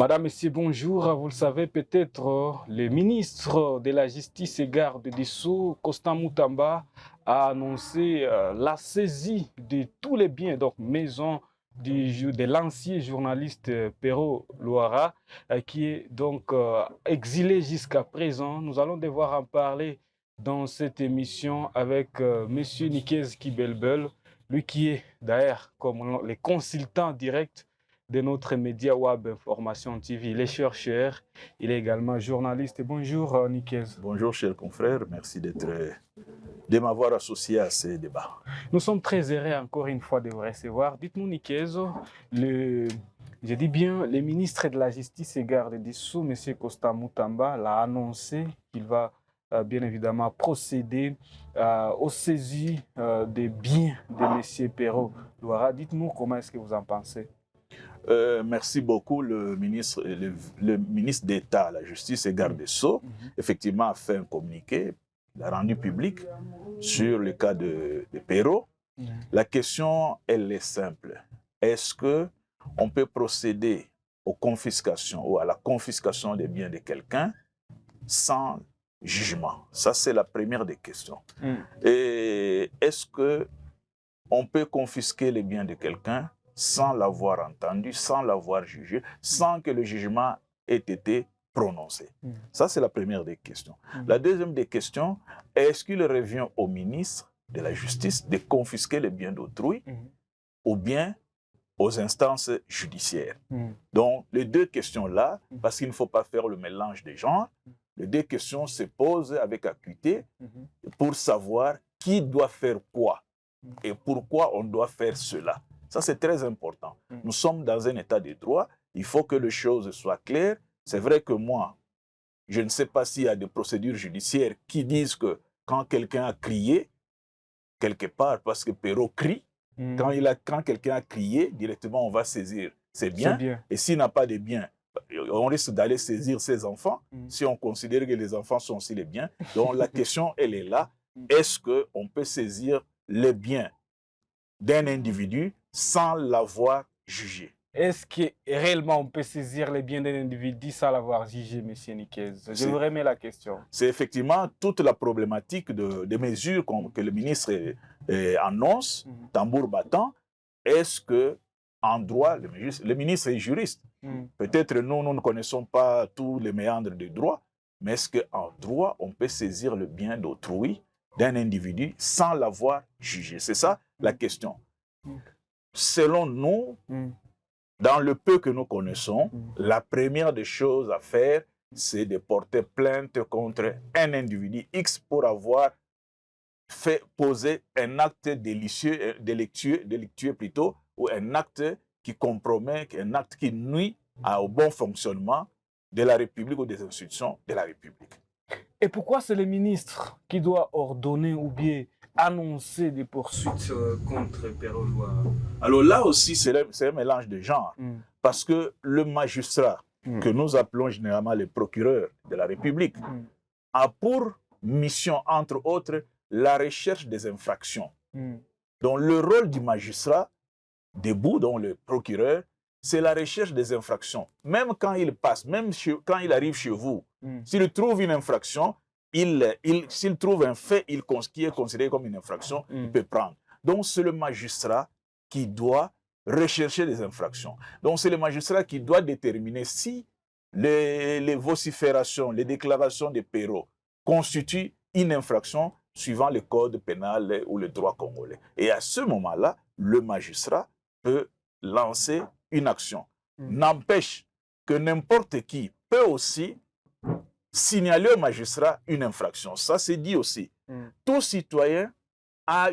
Madame, Messieurs, bonjour. Vous le savez peut-être, le ministre de la Justice et Garde des Sceaux, Constant Moutamba, a annoncé la saisie de tous les biens, donc maison de l'ancien journaliste Perrault Loara, qui est donc exilé jusqu'à présent. Nous allons devoir en parler dans cette émission avec Monsieur Nikez Kibelbel, lui qui est d'ailleurs comme les consultants directs de notre média Web Information TV. Il est chercheur, il est également journaliste. Bonjour Nikez. Bonjour chers confrères, merci de m'avoir associé à ces débats. Nous sommes très heureux encore une fois de vous recevoir. Dites-nous Nikez, je dis bien, le ministre de la Justice et Garde des Sceaux, M. Constant Moutamba, l'a annoncé qu'il va bien évidemment procéder aux saisies des biens de M. Perrault Loara. Dites-nous comment est-ce que vous en pensez? Merci beaucoup. Le ministre d'État à la Justice et Garde des Sceaux, effectivement, a fait un communiqué, l'a rendu public sur le cas de Perrault. La question, elle est simple. Est-ce qu'on peut procéder aux confiscations ou à la confiscation des biens de quelqu'un sans jugement? Ça, c'est la première des questions. Et est-ce qu'on peut confisquer les biens de quelqu'un sans l'avoir entendu, sans l'avoir jugé, sans que le jugement ait été prononcé? Ça, c'est la première des questions. La deuxième des questions, est-ce qu'il revient au ministre de la Justice de confisquer les biens d'autrui ou bien aux instances judiciaires? Donc, les deux questions-là, parce qu'il ne faut pas faire le mélange des genres, les deux questions se posent avec acuité pour savoir qui doit faire quoi et pourquoi on doit faire cela. Ça, c'est très important. Nous sommes dans un état de droit. Il faut que les choses soient claires. C'est vrai que moi, je ne sais pas s'il y a des procédures judiciaires qui disent que quand quelqu'un a crié, quelque part, parce que Perrault crie, quand quelqu'un a crié, directement, on va saisir ses biens. Et s'il n'a pas de biens, on risque d'aller saisir ses enfants, si on considère que les enfants sont aussi les biens. Donc, la question, elle est là. Est-ce qu'on peut saisir les biens d'un individu sans l'avoir jugé? Est-ce que réellement on peut saisir les biens d'un individu sans l'avoir jugé, M. Nikez? Je vous remets la question. C'est effectivement toute la problématique des mesures que le ministre annonce, tambour battant. Est-ce que, en droit, le ministre est juriste? Peut-être nous ne connaissons pas tous les méandres du droit, mais est-ce qu'en droit, on peut saisir le bien d'autrui, d'un individu, sans l'avoir jugé? C'est ça la question. Selon nous, dans le peu que nous connaissons, la première des choses à faire, c'est de porter plainte contre un individu X pour avoir fait poser un acte délictueux plutôt, ou un acte qui compromet, un acte qui nuit au bon fonctionnement de la République ou des institutions de la République. Et pourquoi c'est le ministre qui doit ordonner ou bien annoncer des poursuites contre Perrault Loara? Alors là aussi, c'est un mélange de genres. Parce que le magistrat, que nous appelons généralement le procureur de la République, a pour mission, entre autres, la recherche des infractions. Donc le rôle du magistrat, debout, dont le procureur, c'est la recherche des infractions. Même quand il passe, quand il arrive chez vous, s'il trouve une infraction, s'il trouve un fait qui est considéré comme une infraction, il peut prendre. Donc c'est le magistrat qui doit rechercher des infractions. Donc c'est le magistrat qui doit déterminer si les vociférations, les déclarations de Perrault constituent une infraction suivant le code pénal ou le droit congolais. Et à ce moment-là, le magistrat peut lancer une action. N'empêche que n'importe qui peut aussi signaler au magistrat une infraction. Ça, c'est dit aussi. Tout citoyen a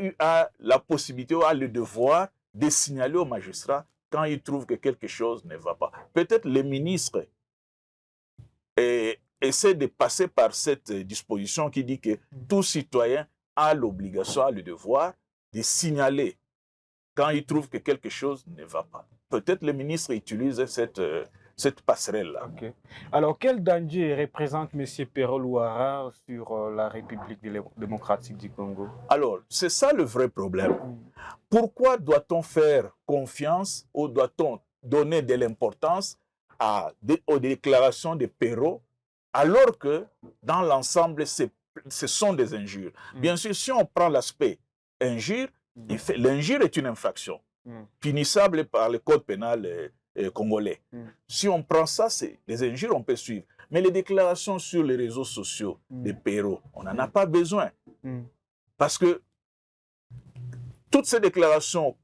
la possibilité ou a le devoir de signaler au magistrat quand il trouve que quelque chose ne va pas. Peut-être le ministre essaie de passer par cette disposition qui dit que tout citoyen a l'obligation, a le devoir de signaler quand il trouve que quelque chose ne va pas. Peut-être le ministre utilise cette passerelle-là. Okay. Alors, quel danger représente M. Perrault Loara sur la République démocratique du Congo? Alors, c'est ça le vrai problème. Pourquoi doit-on faire confiance ou doit-on donner de l'importance aux déclarations de Perrault, alors que dans l'ensemble, ce sont des injures. Bien sûr, si on prend l'aspect injure, l'injure est une infraction punissable par le code pénal congolais. Si on prend ça, c'est les injures, on peut suivre. Mais les déclarations sur les réseaux sociaux de Perrault, on n'en a pas besoin. Parce que toutes ces déclarations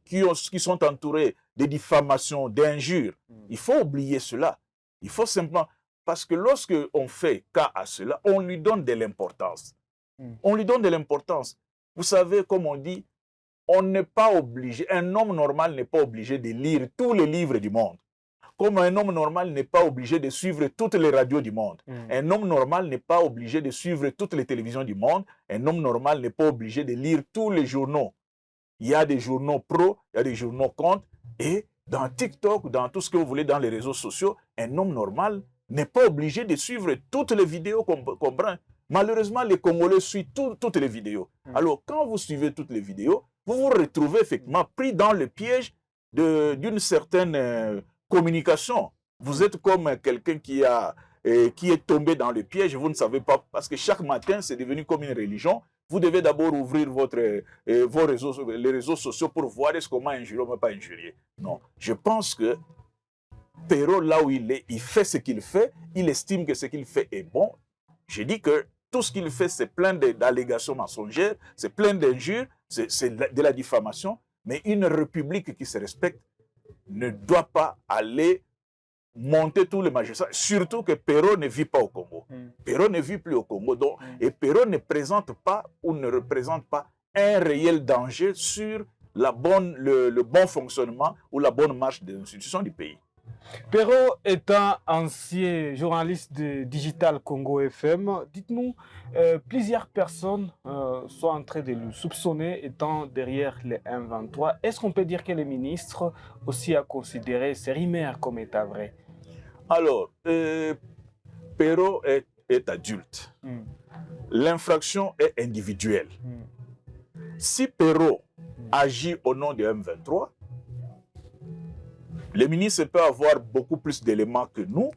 qui sont entourées de diffamations, d'injures, il faut oublier cela. Il faut simplement... Parce que lorsque on fait cas à cela, on lui donne de l'importance. On lui donne de l'importance. Vous savez, comme on dit, on n'est pas obligé, un homme normal n'est pas obligé de lire tous les livres du monde. Comme un homme normal n'est pas obligé de suivre toutes les radios du monde. Un homme normal n'est pas obligé de suivre toutes les télévisions du monde. Un homme normal n'est pas obligé de lire tous les journaux. Il y a des journaux pro, il y a des journaux contre. Et dans TikTok, dans tout ce que vous voulez, dans les réseaux sociaux, un homme normal n'est pas obligé de suivre toutes les vidéos qu'on prend. Malheureusement, les Congolais suivent toutes les vidéos. Alors, quand vous suivez toutes les vidéos, vous vous retrouvez effectivement pris dans le piège d'une certaine communication. Vous êtes comme quelqu'un qui est tombé dans le piège, vous ne savez pas, parce que chaque matin, c'est devenu comme une religion. Vous devez d'abord ouvrir les réseaux sociaux pour voir est-ce comment injurier ou pas injurier. Non, je pense que Perrault, là où il est, il fait ce qu'il fait, il estime que ce qu'il fait est bon. Je dis que tout ce qu'il fait, c'est plein d'allégations mensongères, c'est plein d'injures, c'est de la diffamation, mais une république qui se respecte ne doit pas aller monter tous les magistrats, surtout que Perrault ne vit pas au Congo. Perrault ne vit plus au Congo, donc, et Perrault ne présente pas ou ne représente pas un réel danger sur le bon fonctionnement ou la bonne marche des institutions du pays. Perrault est un ancien journaliste de Digital Congo FM. Dites-nous, plusieurs personnes sont en train de le soupçonner étant derrière les M23. Est-ce qu'on peut dire que le ministre aussi a considéré ces rumeurs comme étant vraies? Alors, Perrault est adulte. L'infraction est individuelle. Si Perrault agit au nom de M23, le ministre peut avoir beaucoup plus d'éléments que nous,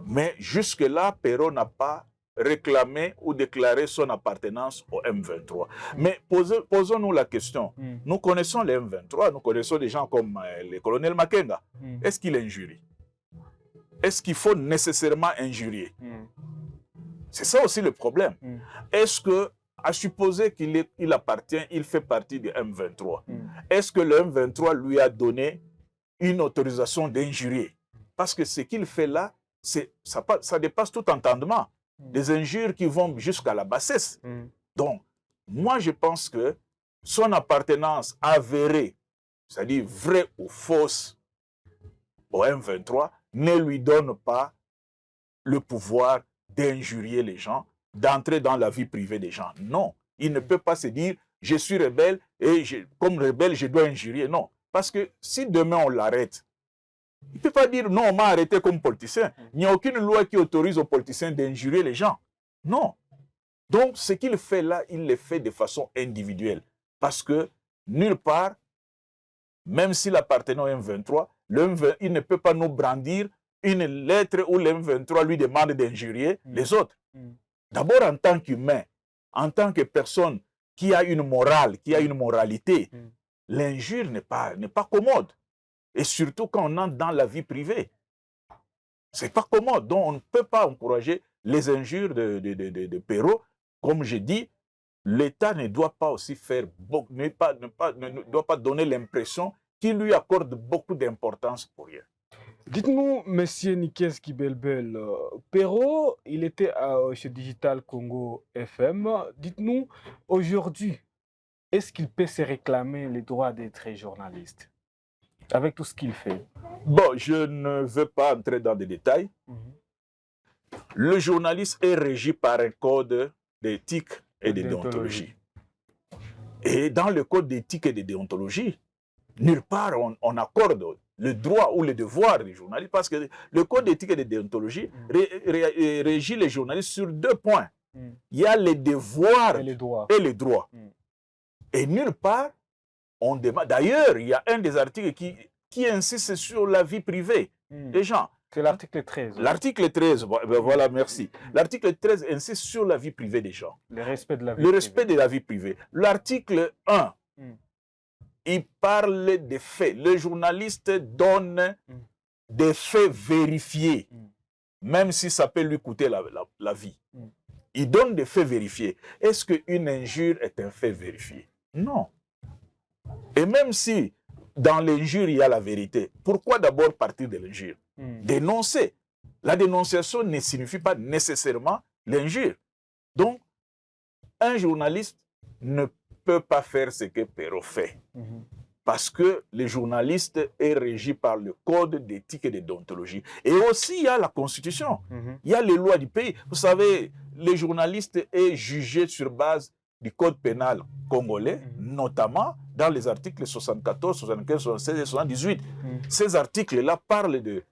mais jusque-là, Perrault n'a pas réclamé ou déclaré son appartenance au M23. Mais posons-nous la question. Nous connaissons les M23, nous connaissons des gens comme le colonel Makenga. Est-ce qu'il injurie? Est-ce qu'il faut nécessairement injurier? C'est ça aussi le problème. Est-ce que, à supposer qu'il appartient, il fait partie du M23, est-ce que le M23 lui a donné une autorisation d'injurier? Parce que ce qu'il fait là, ça dépasse tout entendement. Des injures qui vont jusqu'à la bassesse. Donc, moi je pense que son appartenance avérée, c'est-à-dire vraie ou fausse, au M23, ne lui donne pas le pouvoir d'injurier les gens, d'entrer dans la vie privée des gens. Non, il ne peut pas se dire « je suis rebelle et comme rebelle, je dois injurier ». Non, parce que si demain on l'arrête, il ne peut pas dire « non, on m'a arrêté comme politicien ». Il n'y a aucune loi qui autorise aux politiciens d'injurier les gens. Non. Donc, ce qu'il fait là, il le fait de façon individuelle. Parce que nulle part, même s'il appartenait au M23, il ne peut pas nous brandir une lettre où le M23 lui demande d'injurier les autres. D'abord, en tant qu'humain, en tant que personne qui a une morale, qui a une moralité, l'injure n'est pas commode. Et surtout quand on entre dans la vie privée. Ce n'est pas commode. Donc, on ne peut pas encourager les injures de Perrault. Comme je dis, l'État ne doit pas aussi faire, ne doit pas donner l'impression qu'il lui accorde beaucoup d'importance pour rien. Dites-nous, monsieur Nikeski Belbel, Perrault, il était chez Digital Congo FM. Dites-nous, aujourd'hui, est-ce qu'il peut se réclamer le droit d'être journaliste avec tout ce qu'il fait? Bon, je ne veux pas entrer dans des détails. Le journaliste est régi par un code d'éthique et de déontologie. Et dans le code d'éthique et de déontologie, nulle part on accorde le droit ou le devoir des journalistes, parce que le code d'éthique et de déontologie régit les journalistes sur 2 points. Il y a les devoirs et les droits. Et nulle part, on demande. D'ailleurs, il y a un des articles qui insiste sur la vie privée. des gens. C'est l'article 13. L'article 13, ben voilà, merci. L'article 13 insiste sur la vie privée des gens. Le respect de la vie Le privée. respect de la vie privée. L'article 1, il parle des faits. Le journaliste donne des faits vérifiés, même si ça peut lui coûter la vie. Il donne des faits vérifiés. Est-ce qu'une injure est un fait vérifié? Non. Et même si dans l'injure, il y a la vérité, pourquoi d'abord partir de l'injure? Dénoncer. La dénonciation ne signifie pas nécessairement l'injure. Donc, un journaliste ne peut pas faire ce que Perrault fait. Parce que le journaliste est régi par le code d'éthique et de déontologie. Et aussi, il y a la Constitution. Il y a les lois du pays. Vous savez, le journaliste est jugé sur base du code pénal congolais, notamment dans les articles 74, 75, 76 et 78. Ces articles-là parlent des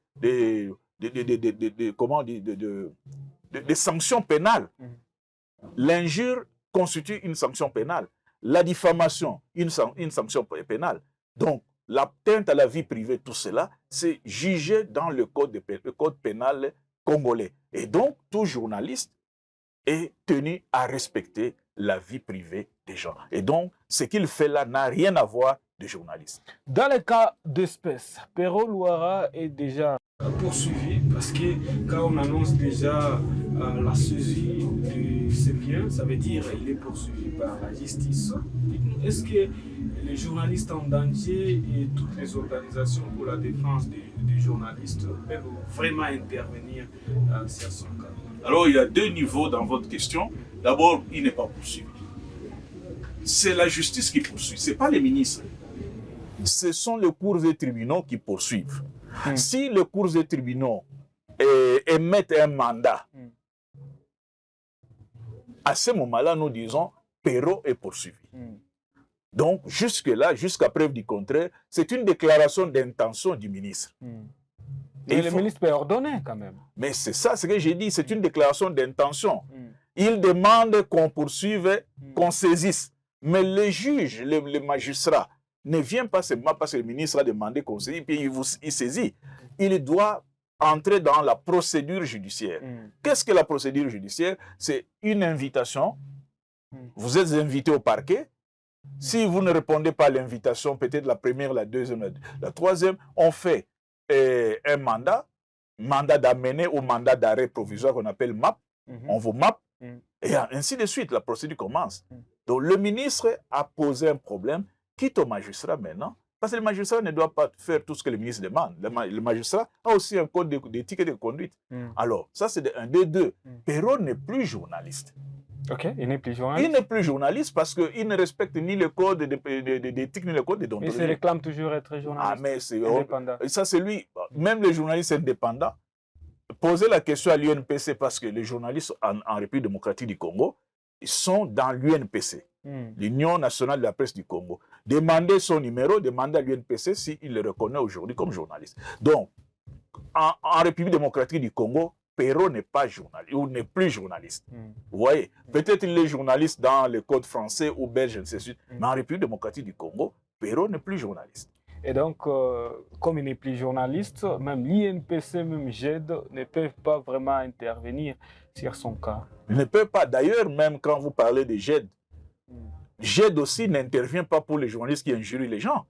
sanctions pénales. L'injure constitue une sanction pénale. La diffamation, une sanction pénale. Donc, l'atteinte à la vie privée, tout cela, c'est jugé dans le code pénal congolais. Et donc, tout journaliste est tenu à respecter la vie privée des gens. Et donc, ce qu'il fait là n'a rien à voir de journaliste. Dans le cas d'espèce, Perrault Louara est déjà poursuivi parce que quand on annonce déjà la saisie de ses biens, ça veut dire qu'il est poursuivi par la justice. Est-ce que les journalistes en danger et toutes les organisations pour la défense des journalistes peuvent vraiment intervenir sur son cas? Alors, il y a deux niveaux dans votre question. D'abord, il n'est pas poursuivi. C'est la justice qui poursuit, ce n'est pas les ministres. Ce sont les cours et tribunaux qui poursuivent. Si les cours et tribunaux émettent un mandat, à ce moment-là, nous disons Perrault est poursuivi. Donc, jusque-là, jusqu'à preuve du contraire, c'est une déclaration d'intention du ministre. Et le ministre peut ordonner quand même. Mais c'est ça, ce que j'ai dit, c'est une déclaration d'intention. Il demande qu'on poursuive, qu'on saisisse. Mais le juge, le magistrat, ne vient pas seulement parce que le ministre a demandé qu'on saisisse, puis il saisit. Il doit entrer dans la procédure judiciaire. Qu'est-ce que la procédure judiciaire? C'est une invitation. Vous êtes invité au parquet. Si vous ne répondez pas à l'invitation, peut-être la première, la deuxième, la troisième, on fait un mandat d'amener ou mandat d'arrêt provisoire qu'on appelle MAP. On vous MAP. Et ainsi de suite, la procédure commence. Donc le ministre a posé un problème, quitte au magistrat maintenant, parce que le magistrat ne doit pas faire tout ce que le ministre demande. Le magistrat a aussi un code d'éthique et de conduite. Alors, ça c'est un des deux. Perrault n'est plus journaliste. Ok, il n'est plus journaliste. Il n'est plus journaliste parce qu'il ne respecte ni le code d'éthique ni le code de déontologie. Il se réclame toujours être journaliste. Ah, mais c'est indépendant. Ça, c'est lui. Même les journalistes indépendants, poser la question à l'UNPC parce que les journalistes en République démocratique du Congo, ils sont dans l'UNPC, l'Union nationale de la presse du Congo. Demandez son numéro, demandez à l'UNPC s'il le reconnaît aujourd'hui comme journaliste. Donc, en République démocratique du Congo, Perrault n'est pas journaliste, ou n'est plus journaliste. Vous voyez, peut-être il est journaliste dans le code français ou belge, ainsi de suite, mais en République démocratique du Congo, Perrault n'est plus journaliste. Et donc, comme il n'est plus journaliste, même l'INPC, même GED ne peuvent pas vraiment intervenir sur son cas. Ils ne peuvent pas. D'ailleurs, même quand vous parlez de GED, GED aussi n'intervient pas pour les journalistes qui injurient les gens.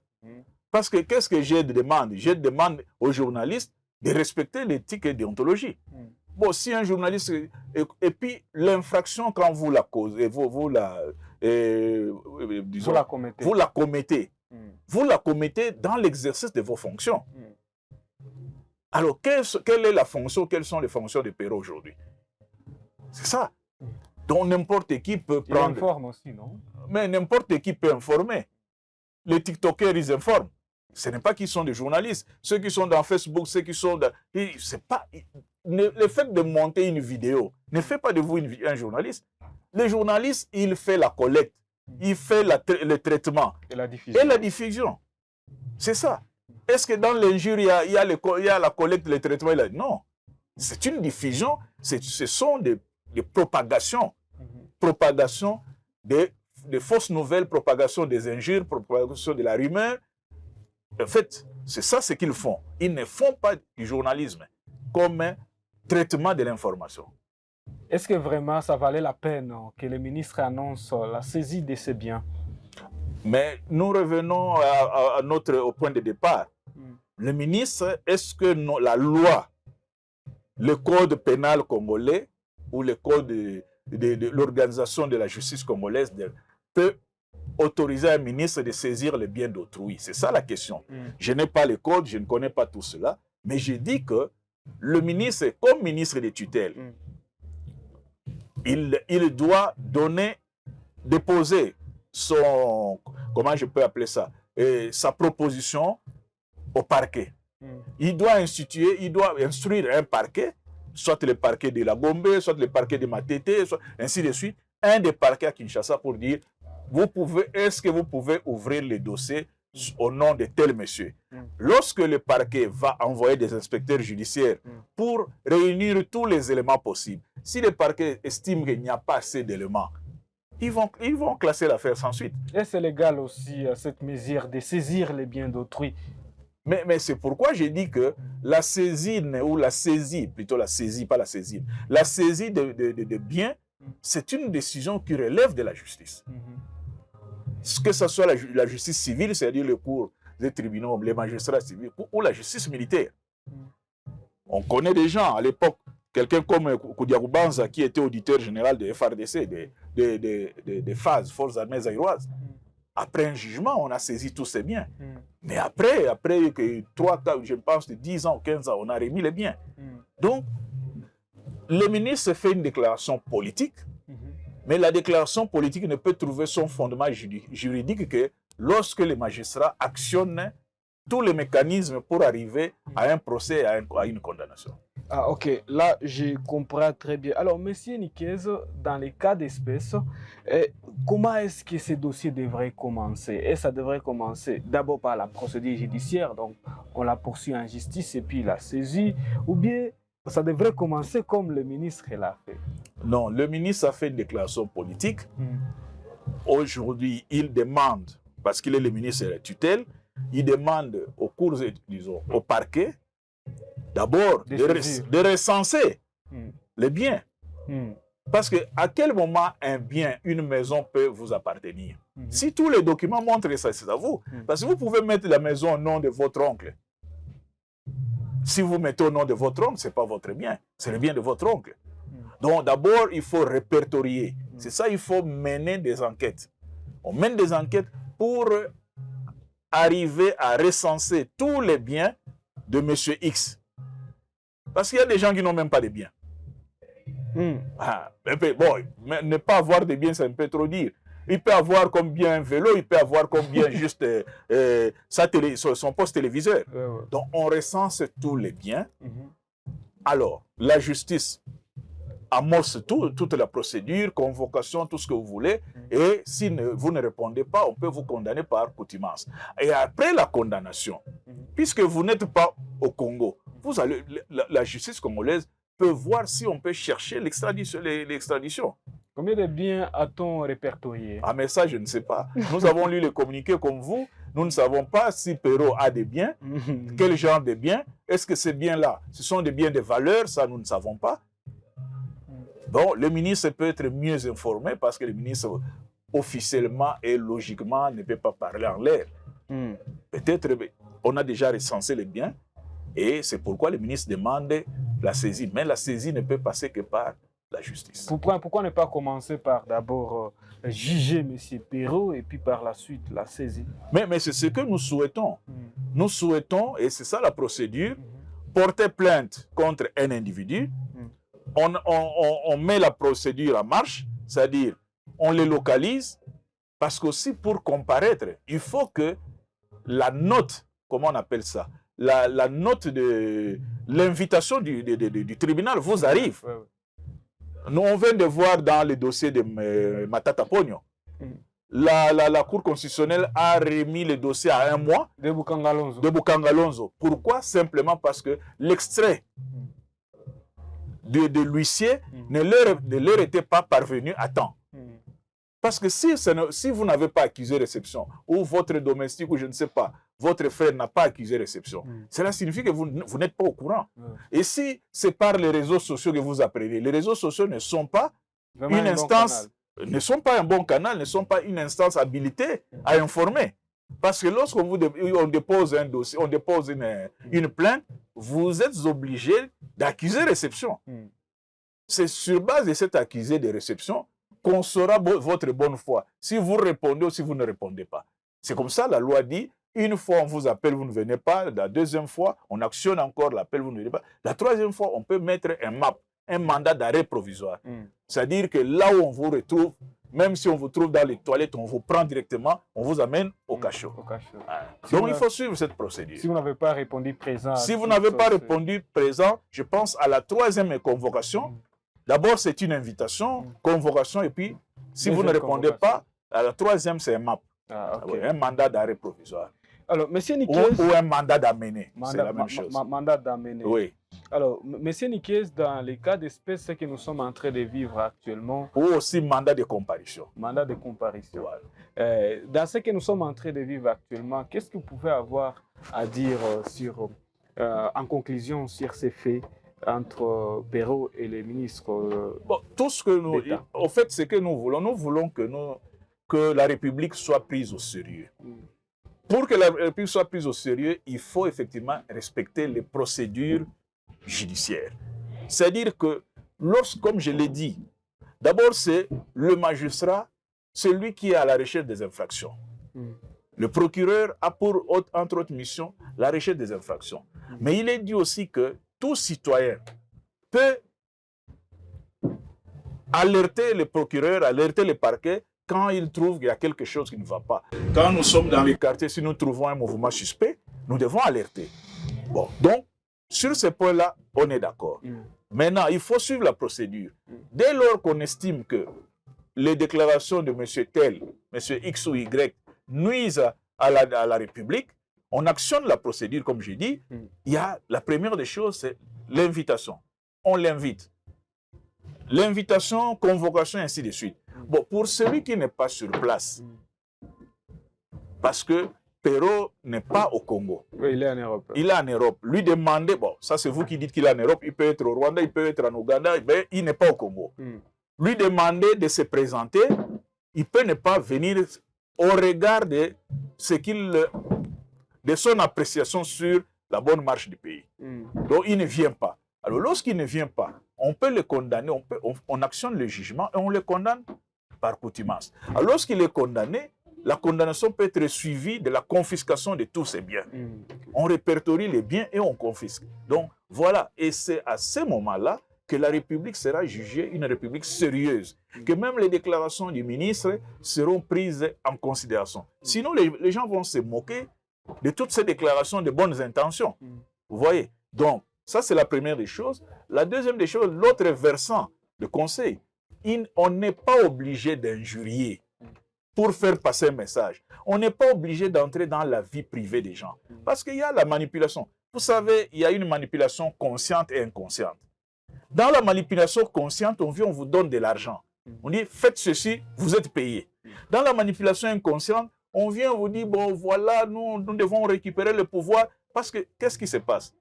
Parce que qu'est-ce que GED demande? GED demande aux journalistes de respecter l'éthique et la déontologie. Bon, si un journaliste... Et puis, l'infraction, quand vous la causez, vous la commettez. Vous la commettez dans l'exercice de vos fonctions. Alors, quelle est la fonction, quelles sont les fonctions de Perrault aujourd'hui? C'est ça. Donc, n'importe qui peut prendre... Il informe aussi, non? Mais n'importe qui peut informer. Les TikTokers, ils informent. Ce n'est pas qu'ils sont des journalistes. Ceux qui sont dans Facebook, ceux qui sont dans... C'est pas... Le fait de monter une vidéo ne fait pas de vous un journaliste. Le journaliste, il fait la collecte, il fait le traitement et la diffusion. C'est ça. Est-ce que dans l'injure, il y a la collecte, le traitement? Non. C'est une diffusion. Ce sont des propagations. Propagation des fausses nouvelles, propagation des injures, propagation de la rumeur. En fait, C'est ça ce qu'ils font. Ils ne font pas du journalisme comme un traitement de l'information. Est-ce que vraiment ça valait la peine que le ministre annonce la saisie de ces biens? Mais nous revenons au point de départ. Le ministre, est-ce que la loi, le code pénal congolais ou le code de l'organisation de la justice congolaise peut autoriser un ministre de saisir les biens d'autrui? C'est ça la question. Je n'ai pas le code, je ne connais pas tout cela, mais je dis que le ministre, comme ministre de tutelle, il doit déposer son, comment je peux appeler ça, sa proposition au parquet. Il doit instruire un parquet, soit le parquet de la Gombe, soit le parquet de Matete, soit, ainsi de suite, un des parquets à Kinshasa pour dire, est-ce que vous pouvez ouvrir le dossier au nom de tel monsieur? Lorsque le parquet va envoyer des inspecteurs judiciaires pour réunir tous les éléments possibles, si le parquet estime qu'il n'y a pas assez d'éléments, ils vont classer l'affaire sans suite. Est-ce légal aussi cette mesure de saisir les biens d'autrui? Mais c'est pourquoi j'ai dit que la saisine, ou la saisie, plutôt la saisie, pas la saisine, la saisie de biens, c'est une décision qui relève de la justice. Que ce soit la justice civile, c'est-à-dire le cours des tribunaux, les magistrats civils, ou la justice militaire. On connaît des gens à l'époque, quelqu'un comme Koudiakou Banza, qui était auditeur général de FRDC, des FAZ, Forces armées aéroises. Après un jugement, on a saisi tous ces biens. Mais après que 3, je pense, de 10 ans ou 15 ans, on a remis les biens. Donc, le ministre fait une déclaration politique, mais la déclaration politique ne peut trouver son fondement juridique que lorsque les magistrats actionnent tous les mécanismes pour arriver à un procès, à une condamnation. Ah, ok, là je comprends très bien. Alors, monsieur Niquez, dans les cas d'espèce, comment est-ce que ces dossiers devraient commencer? Et ça devrait commencer d'abord par la procédure judiciaire, donc on la poursuit en justice et puis la saisie, ou bien ça devrait commencer comme le ministre l'a fait? Non, le ministre a fait une déclaration politique. Aujourd'hui, il demande, parce qu'il est le ministre de la tutelle, il demande au parquet, d'abord, de recenser les biens. Parce qu'à quel moment un bien, une maison peut vous appartenir? Si tous les documents montrent que ça, c'est à vous. Parce que vous pouvez mettre la maison au nom de votre oncle. Si vous mettez au nom de votre oncle, ce n'est pas votre bien, c'est le bien de votre oncle. Donc d'abord, il faut répertorier. C'est ça, il faut mener des enquêtes. On mène des enquêtes pour arriver à recenser tous les biens de M. X. Parce qu'il y a des gens qui n'ont même pas de biens. Bon, ne pas avoir de biens, c'est un peu trop dire. Il peut avoir comme bien un vélo, il peut avoir comme bien juste son poste téléviseur. Donc, on recense tous les biens. Alors, la justice amorce toute la procédure, convocation, tout ce que vous voulez. Et si vous ne répondez pas, on peut vous condamner par contumace. Et après la condamnation, puisque vous n'êtes pas au Congo, la justice congolaise peut voir si on peut chercher l'extradition. Combien de biens a-t-on répertorié? Ah, mais ça, je ne sais pas. Nous avons lu les communiqués comme vous. Nous ne savons pas si Perrault a des biens, quel genre de biens. Est-ce que ces biens-là, ce sont des biens de valeur? Ça, nous ne savons pas. Bon, le ministre peut être mieux informé parce que le ministre, officiellement et logiquement, ne peut pas parler en l'air. Peut-être on a déjà recensé les biens et c'est pourquoi le ministre demande la saisie. Mais la saisie ne peut passer que par la justice. Pourquoi ne pas commencer par d'abord juger M. Perrault et puis par la suite la saisie? Mais c'est ce que nous souhaitons. Nous souhaitons, et c'est ça la procédure, porter plainte contre un individu. On met la procédure en marche, c'est-à-dire on les localise, parce qu'aussi pour comparaître, il faut que la note, comment on appelle ça, la note de l'invitation du tribunal vous arrive. Nous, on vient de voir dans le dossier de Matata Pogno, la Cour constitutionnelle a remis le dossier à 1 mois de Boukangalonzo. Pourquoi? Simplement parce que l'extrait de l'huissier ne leur était pas parvenu à temps. Parce que si vous n'avez pas accusé réception, ou votre domestique, ou je ne sais pas, votre frère n'a pas accusé réception, cela signifie que vous n'êtes pas au courant. Et si c'est par les réseaux sociaux que vous apprenez, les réseaux sociaux ne sont pas Vraiment une instance, ne sont pas un bon canal, ne sont pas une instance habilitée à informer. Parce que lorsqu'on on dépose un dossier, on dépose une plainte, vous êtes obligé d'accuser réception. C'est sur base de cet accusé de réception qu'on saura votre bonne foi. Si vous répondez ou si vous ne répondez pas. C'est comme ça, la loi dit, une fois on vous appelle, vous ne venez pas. La deuxième fois, on actionne encore l'appel, vous ne venez pas. La troisième fois, on peut mettre un MAP, un mandat d'arrêt provisoire. C'est-à-dire que là où on vous retrouve, même si on vous trouve dans les toilettes, on vous prend directement, on vous amène au cachot. Donc il faut suivre cette procédure. Si vous n'avez pas répondu présent. Si vous n'avez pas répondu présent, je pense à la troisième convocation. D'abord, c'est une invitation, convocation, et puis si vous ne répondez pas, à la troisième, c'est un MAP. Un mandat d'arrêt provisoire. Alors, monsieur Nikiez, ou un mandat d'amener, c'est la même chose. Mandat d'amener. Oui. Alors, monsieur Nikiez, dans les cas d'espèce que nous sommes en train de vivre actuellement... Ou aussi mandat de comparution. Mandat de comparution. Voilà. Dans ce que nous sommes en train de vivre actuellement, qu'est-ce que vous pouvez avoir à dire en conclusion sur ces faits entre Perrault et les ministres tout ce que nous... En fait, ce que nous voulons que la République soit prise au sérieux. Pour que la République soit prise au sérieux, il faut effectivement respecter les procédures judiciaires. C'est-à-dire que, comme je l'ai dit, d'abord c'est le magistrat, celui qui est à la recherche des infractions. Le procureur a pour, entre autres missions, la recherche des infractions. Mais il est dit aussi que tout citoyen peut alerter le procureur, alerter le parquet, quand il trouve qu'il y a quelque chose qui ne va pas. Quand nous sommes dans les quartiers, si nous trouvons un mouvement suspect, nous devons alerter. Bon, donc, sur ce point-là, on est d'accord. Maintenant, il faut suivre la procédure. Dès lors qu'on estime que les déclarations de M. Tel, M. X ou Y, nuisent à la République, on actionne la procédure, comme j'ai dit. Il y a la première des choses, c'est l'invitation. On l'invite. L'invitation, convocation, ainsi de suite. Bon, pour celui qui n'est pas sur place, parce que Perrault n'est pas au Congo. Oui, il est en Europe. Il est en Europe. Lui demander, bon, ça c'est vous qui dites qu'il est en Europe, il peut être au Rwanda, il peut être en Ouganda, mais il n'est pas au Congo. Lui demander de se présenter, il peut ne pas venir au regard de son appréciation sur la bonne marche du pays. Donc il ne vient pas. Alors lorsqu'il ne vient pas, on peut le condamner, on actionne le jugement et on le condamne par contumace. Alors lorsqu'il est condamné, la condamnation peut être suivie de la confiscation de tous ses biens. On répertorie les biens et on confisque. Donc voilà, et c'est à ce moment-là que la République sera jugée une République sérieuse, que même les déclarations du ministre seront prises en considération. Sinon, les gens vont se moquer de toutes ces déclarations de bonnes intentions. Vous voyez? Donc, ça, c'est la première des choses. La deuxième des choses, l'autre versant de conseil, on n'est pas obligé d'injurier pour faire passer un message. On n'est pas obligé d'entrer dans la vie privée des gens. Parce qu'il y a la manipulation. Vous savez, il y a une manipulation consciente et inconsciente. Dans la manipulation consciente, on vous donne de l'argent. On dit, faites ceci, vous êtes payé. Dans la manipulation inconsciente, on vient vous dire, bon, voilà, nous devons récupérer le pouvoir. Parce que, qu'est-ce qui se passe?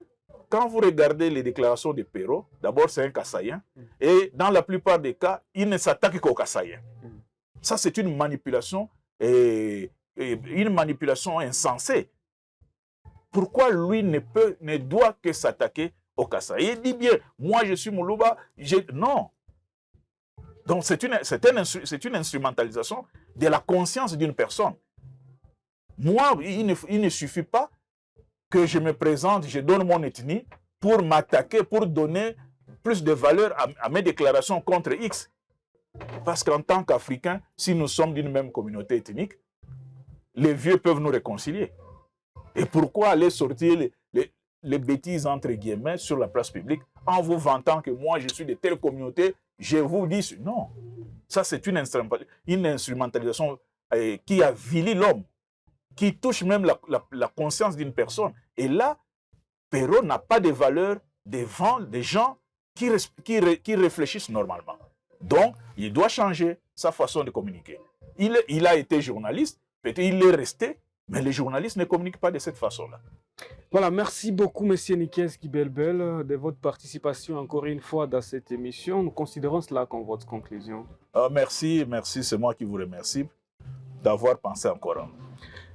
Quand vous regardez les déclarations de Perrault, d'abord c'est un Kassaïen, et dans la plupart des cas, il ne s'attaque qu'aux Kassaïens. Ça, c'est une manipulation, une manipulation insensée. Pourquoi lui ne doit que s'attaquer aux Kassaïens? Il dit bien, moi je suis Moulouba, non. Donc c'est une instrumentalisation de la conscience d'une personne. Moi, il ne suffit pas que je me présente, je donne mon ethnie pour m'attaquer, pour donner plus de valeur à mes déclarations contre X. Parce qu'en tant qu'Africains, si nous sommes d'une même communauté ethnique, les vieux peuvent nous réconcilier. Et pourquoi aller sortir les bêtises, entre guillemets, sur la place publique en vous vantant que moi, je suis de telle communauté, je vous dis non. Ça, c'est une instrumentalisation qui avilit l'homme, qui touche même la conscience d'une personne. Et là, Perrault n'a pas de valeur devant des gens qui réfléchissent normalement. Donc, il doit changer sa façon de communiquer. Il a été journaliste, peut-être il est resté, Mais les journalistes ne communiquent pas de cette façon-là. Voilà, merci beaucoup, Monsieur Nikes Kibelbel, de votre participation encore une fois dans cette émission. Nous considérons cela comme votre conclusion. Merci, c'est moi qui vous remercie d'avoir pensé encore à nous.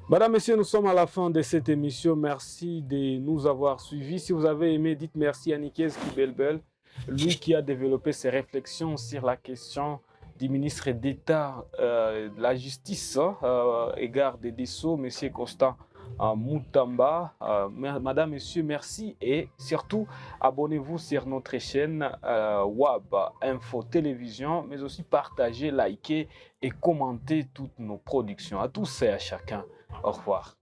Madame, Monsieur, nous sommes à la fin de cette émission. Merci de nous avoir suivis. Si vous avez aimé, dites merci à Nikes Kibelbel, lui qui a développé ses réflexions sur la question du ministre d'État de la Justice, égard des Sceaux, Monsieur Constant Moutamba. Madame, Monsieur, merci et surtout abonnez-vous sur notre chaîne WAB Info Télévision, mais aussi partagez, likez et commentez toutes nos productions. À tous et à chacun, au revoir.